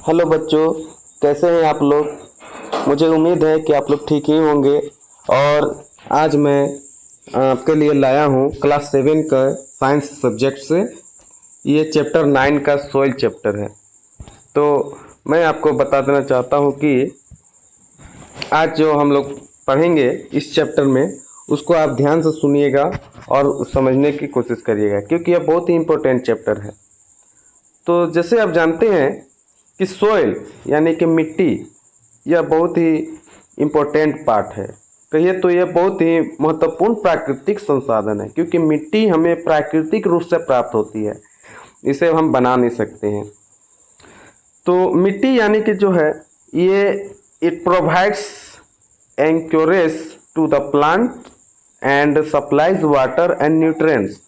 Hello बच्चों, कैसे हैं आप लोग। मुझे उम्मीद है कि आप लोग ठीक ही होंगे। और आज मैं आपके लिए लाया हूँ क्लास 7 का साइंस सब्जेक्ट से ये चैप्टर 9 का सोइल चैप्टर है। तो मैं आपको बता देना चाहता हूँ कि आज जो हम लोग पढ़ेंगे इस चैप्टर में उसको आप ध्यान से सुनिएगा और समझने की कोशिश करिएगा, क्योंकि यह बहुत ही इम्पोर्टेंट चैप्टर है। तो जैसे आप जानते हैं कि सोइल यानी कि मिट्टी, यह बहुत ही इम्पोर्टेंट पार्ट है। कहिए तो यह बहुत ही महत्वपूर्ण प्राकृतिक संसाधन है, क्योंकि मिट्टी हमें प्राकृतिक रूप से प्राप्त होती है, इसे हम बना नहीं सकते हैं। तो मिट्टी यानी कि जो है ये it provides anchorage to the plant and supplies water and nutrients.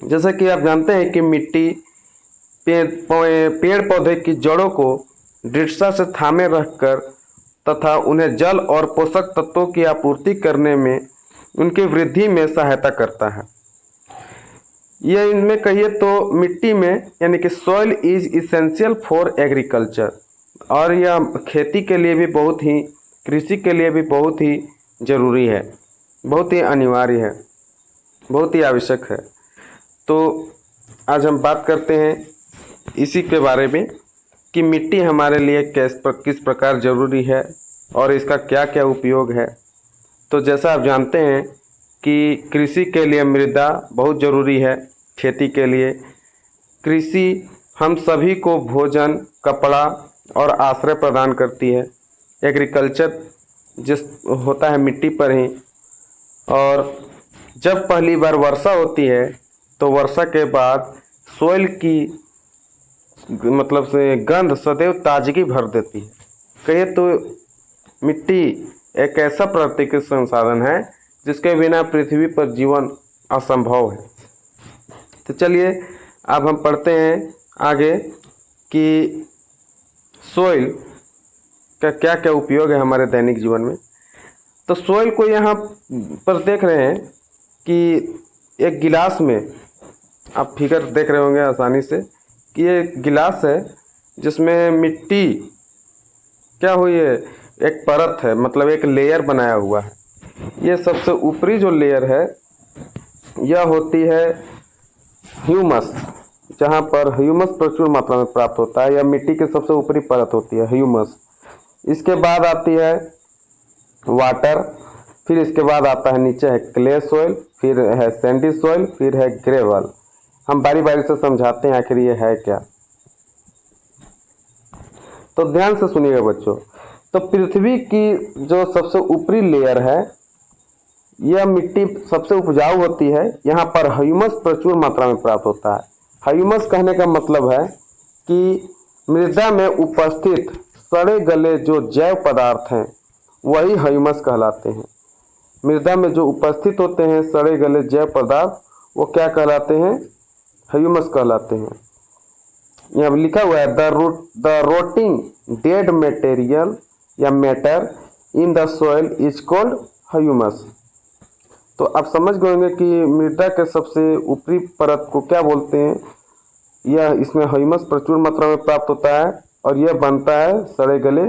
जैसा कि आप जानते हैं कि मिट्टी पेड़ पौधे की जड़ों को दृढ़ता से थामे रखकर तथा उन्हें जल और पोषक तत्वों की आपूर्ति करने में उनकी वृद्धि में सहायता करता है। यह इनमें कहिए तो मिट्टी में यानी कि soil is essential for agriculture, और यह खेती के लिए भी बहुत ही, कृषि के लिए भी बहुत ही जरूरी है, बहुत ही अनिवार्य है, बहुत ही आवश्यक है। तो आज हम बात करते हैं इसी के बारे में कि मिट्टी हमारे लिए किस प्रकार ज़रूरी है और इसका क्या क्या उपयोग है। तो जैसा आप जानते हैं कि कृषि के लिए मृदा बहुत ज़रूरी है। खेती के लिए कृषि हम सभी को भोजन, कपड़ा और आश्रय प्रदान करती है। एग्रीकल्चर जिस होता है मिट्टी पर ही। और जब पहली बार वर्षा होती है तो वर्षा के बाद सोइल की मतलब से गंध सदैव ताजगी भर देती है। कहिए तो मिट्टी एक ऐसा प्राकृतिक संसाधन है जिसके बिना पृथ्वी पर जीवन असंभव है। तो चलिए अब हम पढ़ते हैं आगे कि सोइल का क्या क्या उपयोग है हमारे दैनिक जीवन में। तो सोइल को यहाँ पर देख रहे हैं कि एक गिलास में, आप फिगर देख रहे होंगे आसानी से कि ये गिलास है जिसमें मिट्टी क्या हुई है, एक परत है, मतलब एक लेयर बनाया हुआ है। ये सबसे ऊपरी जो लेयर है यह होती है ह्यूमस, जहाँ पर ह्यूमस प्रचुर मात्रा में प्राप्त होता है। यह मिट्टी की सबसे ऊपरी परत होती है ह्यूमस। इसके बाद आती है वाटर, फिर इसके बाद आता है नीचे है क्ले सॉइल, फिर है सैंडी सॉइल, फिर है ग्रेवल। हम बारी बारी से समझाते हैं आखिर ये है क्या। तो ध्यान से सुनिएगा बच्चों। तो पृथ्वी की जो सबसे ऊपरी लेयर है, यह मिट्टी सबसे उपजाऊ होती है। यहाँ पर ह्यूमस प्रचुर मात्रा में प्राप्त होता है। ह्यूमस कहने का मतलब है कि मृदा में उपस्थित सड़े गले जो जैव पदार्थ हैं वही ह्यूमस कहलाते हैं। मृदा में जो उपस्थित होते हैं सड़े गले जैव पदार्थ, वो क्या कहलाते हैं, ह्यूमस कहलाते हैं। यहाँ लिखा हुआ है द रोटिंग डेड मटेरियल या matter in the soil is called humus. तो आप समझ गए होंगे कि मृदा के सबसे ऊपरी परत को क्या बोलते हैं। यह इसमें ह्यूमस प्रचुर मात्रा में प्राप्त होता है और यह बनता है सड़े गले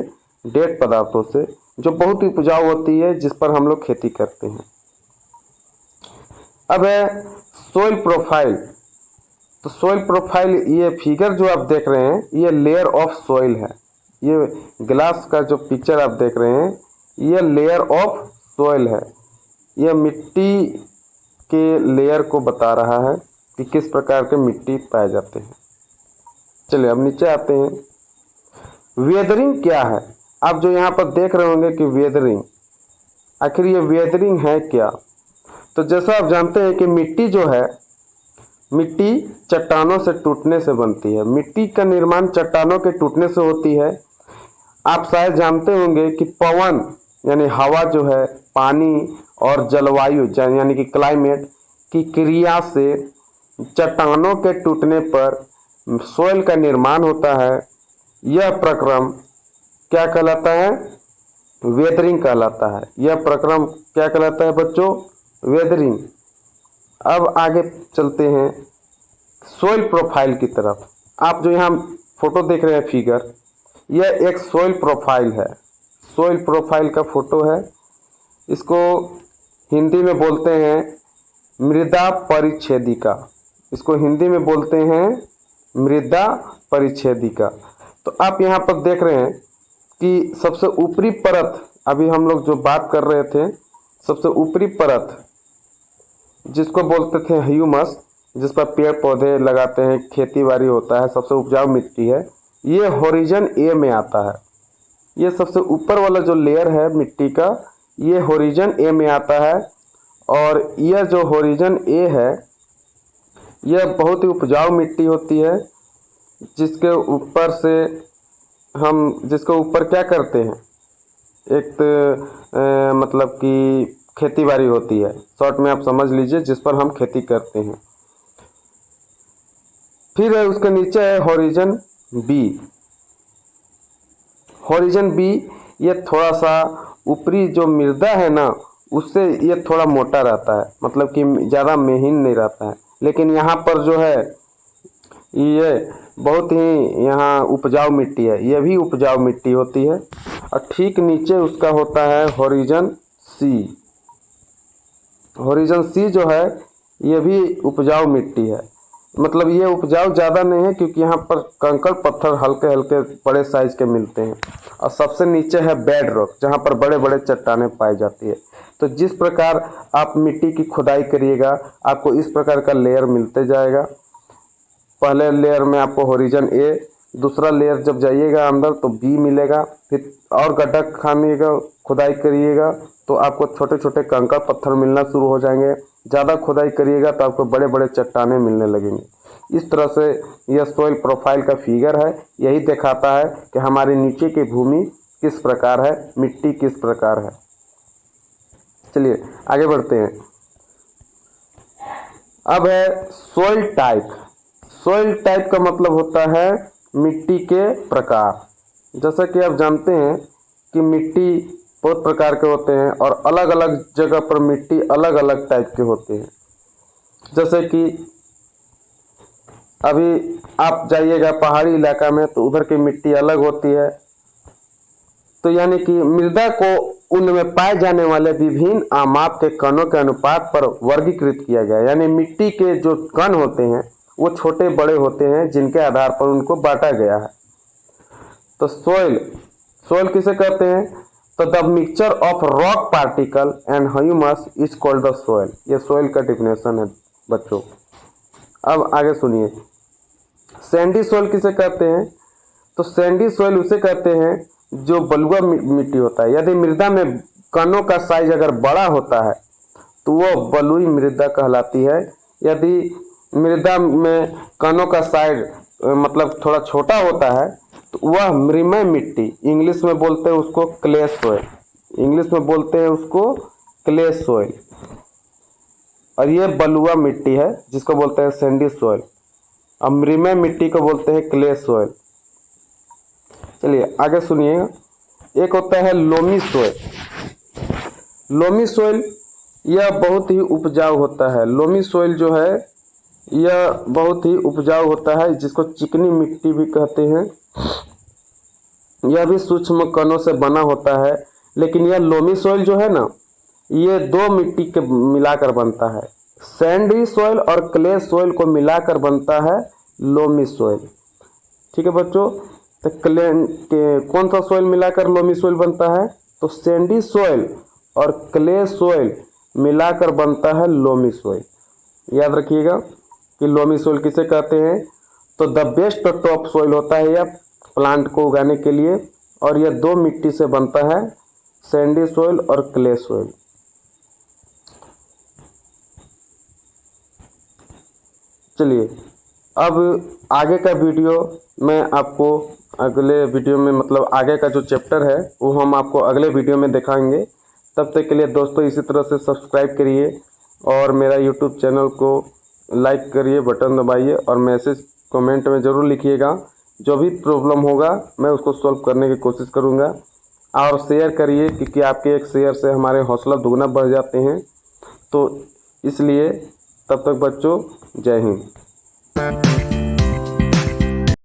डेड पदार्थों से, जो बहुत ही उपजाऊ होती है, जिस पर हम लोग खेती करते हैं। अब है सोइल प्रोफाइल। तो सोइल प्रोफाइल, ये फिगर जो आप देख रहे हैं ये लेयर ऑफ सोइल है। ये ग्लास का जो पिक्चर आप देख रहे हैं ये लेयर ऑफ सोइल है। यह मिट्टी के लेयर को बता रहा है कि किस प्रकार के मिट्टी पाए जाते हैं। चलिए अब नीचे आते हैं। वेदरिंग क्या है, आप जो यहाँ पर देख रहे होंगे कि वेदरिंग, आखिर ये वेदरिंग है क्या। तो जैसा आप जानते हैं कि मिट्टी जो है, मिट्टी चट्टानों से टूटने से बनती है। मिट्टी का निर्माण चट्टानों के टूटने से होती है। आप शायद जानते होंगे कि पवन यानी हवा जो है, पानी और जलवायु यानी कि क्लाइमेट की क्रिया से चट्टानों के टूटने पर सोइल का निर्माण होता है। यह प्रक्रम क्या कहलाता है, वेदरिंग कहलाता है। यह प्रक्रम क्या कहलाता है बच्चों, वेदरिंग। अब आगे चलते हैं सोइल प्रोफाइल की तरफ। आप जो यहाँ फोटो देख रहे हैं फिगर, यह एक सोइल प्रोफाइल है, सोइल प्रोफाइल का फोटो है। इसको हिंदी में बोलते हैं मृदा परिच्छेदिका, इसको हिंदी में बोलते हैं मृदा परिच्छेदिका। तो आप यहाँ पर देख रहे हैं कि सबसे ऊपरी परत, अभी हम लोग जो बात कर रहे थे, सबसे ऊपरी परत जिसको बोलते थे ह्यूमस, जिस पर पेड़ पौधे लगाते हैं, खेती बाड़ी होता है, सबसे उपजाऊ मिट्टी है, ये होरिजन ए में आता है। ये सबसे ऊपर वाला जो लेयर है मिट्टी का, ये होरिजन ए में आता है। और यह जो होरिजन ए है, यह बहुत ही उपजाऊ मिट्टी होती है, जिसके ऊपर से हम जिसके ऊपर क्या करते हैं, एक मतलब कि खेती बाड़ी होती है, शॉर्ट में आप समझ लीजिए, जिस पर हम खेती करते हैं। फिर है उसके नीचे है होरिजन बी। होरिजन बी ये थोड़ा सा ऊपरी जो मृदा है ना, उससे ये थोड़ा मोटा रहता है, मतलब कि ज़्यादा महीन नहीं रहता है। लेकिन यहाँ पर जो है ये बहुत ही यहाँ उपजाऊ मिट्टी है, ये भी उपजाऊ मिट्टी होती है। और ठीक नीचे उसका होता है होरिजन सी। होरिजन सी जो है ये भी उपजाऊ मिट्टी है, मतलब ये उपजाऊ ज़्यादा नहीं है, क्योंकि यहाँ पर कंकड़ पत्थर हल्के हल्के बड़े साइज के मिलते हैं। और सबसे नीचे है बेड रॉक, जहाँ पर बड़े बड़े चट्टानें पाई जाती है। तो जिस प्रकार आप मिट्टी की खुदाई करिएगा, आपको इस प्रकार का लेयर मिलते जाएगा। पहले लेयर में आपको होरिजन ए, दूसरा लेयर जब जाइएगा अंदर तो बी मिलेगा। फिर और गड्ढा खानिएगा, खुदाई करिएगा तो आपको छोटे छोटे कंकड़ पत्थर मिलना शुरू हो जाएंगे। ज़्यादा खुदाई करिएगा तो आपको बड़े बड़े चट्टानें मिलने लगेंगे। इस तरह से यह सोइल प्रोफाइल का फिगर है, यही दिखाता है कि हमारे नीचे की भूमि किस प्रकार है, मिट्टी किस प्रकार है। चलिए आगे बढ़ते हैं। अब है सोइल टाइप। सोइल टाइप का मतलब होता है मिट्टी के प्रकार। जैसा कि आप जानते हैं कि मिट्टी बहुत प्रकार के होते हैं और अलग अलग जगह पर मिट्टी अलग अलग टाइप के होते हैं। जैसे कि अभी आप जाइएगा पहाड़ी इलाका में तो उधर की मिट्टी अलग होती है। तो यानी कि मृदा को उनमें पाए जाने वाले विभिन्न आमाप के कणों के अनुपात पर वर्गीकृत किया गया। यानी मिट्टी के जो कण होते हैं वो छोटे बड़े होते हैं, जिनके आधार पर उनको बांटा गया है। तो सोइल किसे कहते हैं? तो the mixture of rock particle and humus is called the soil. ये सोइल का डिफिनेशन है बच्चों। अब आगे सुनिए, सैंडी सोइल किसे कहते हैं? तो सैंडी सोइल उसे कहते हैं जो बलुआ मिट्टी होता है। यदि मृदा में कणों का साइज अगर बड़ा होता है तो वो बलुई मृदा कहलाती है। यदि मृदा में कणों का साइज मतलब थोड़ा छोटा होता है तो वह मृमय मिट्टी, इंग्लिश में बोलते हैं उसको क्ले सोइल, इंग्लिश में बोलते हैं उसको क्ले सोइल। और ये बलुआ मिट्टी है जिसको बोलते हैं सैंडी सोइल। अब मृमय मिट्टी को बोलते हैं क्ले सोइल। चलिए आगे सुनिएगा। एक होता है लोमी सोइल। लोमी सोइल यह बहुत ही उपजाऊ होता है। लोमी सोइल जो है यह बहुत ही उपजाऊ होता है, जिसको चिकनी मिट्टी भी कहते हैं। यह भी सूक्ष्म कणों से बना होता है। लेकिन यह लोमी सोइल जो है ना, ये दो मिट्टी के मिलाकर बनता है। सैंडी सोइल और क्ले सोइल को मिलाकर बनता है लोमी सोइल। ठीक है बच्चों, तो क्ले के कौन सा सोइल मिलाकर लोमी सोइल बनता है? तो सैंडी सोइल और क्ले सोइल मिलाकर बनता है लोमी सोइल। याद रखिएगा कि लोमी सोइल किसे कहते हैं? तो द बेस्ट टॉप सोइल होता है यह प्लांट को उगाने के लिए, और यह दो मिट्टी से बनता है, सैंडी सोइल और क्ले सोइल। चलिए अब आगे का वीडियो मैं आपको अगले वीडियो में, मतलब आगे का जो चैप्टर है वो हम आपको अगले वीडियो में दिखाएंगे। तब तक के लिए दोस्तों इसी तरह से सब्सक्राइब करिए और मेरा यूट्यूब चैनल को लाइक करिए, बटन दबाइए और मैसेज कमेंट में ज़रूर लिखिएगा। जो भी प्रॉब्लम होगा मैं उसको सॉल्व करने की कोशिश करूँगा। और शेयर करिए, क्योंकि आपके एक शेयर से हमारे हौसला दुगना बढ़ जाते हैं। तो इसलिए तब तक बच्चों जय हिंद।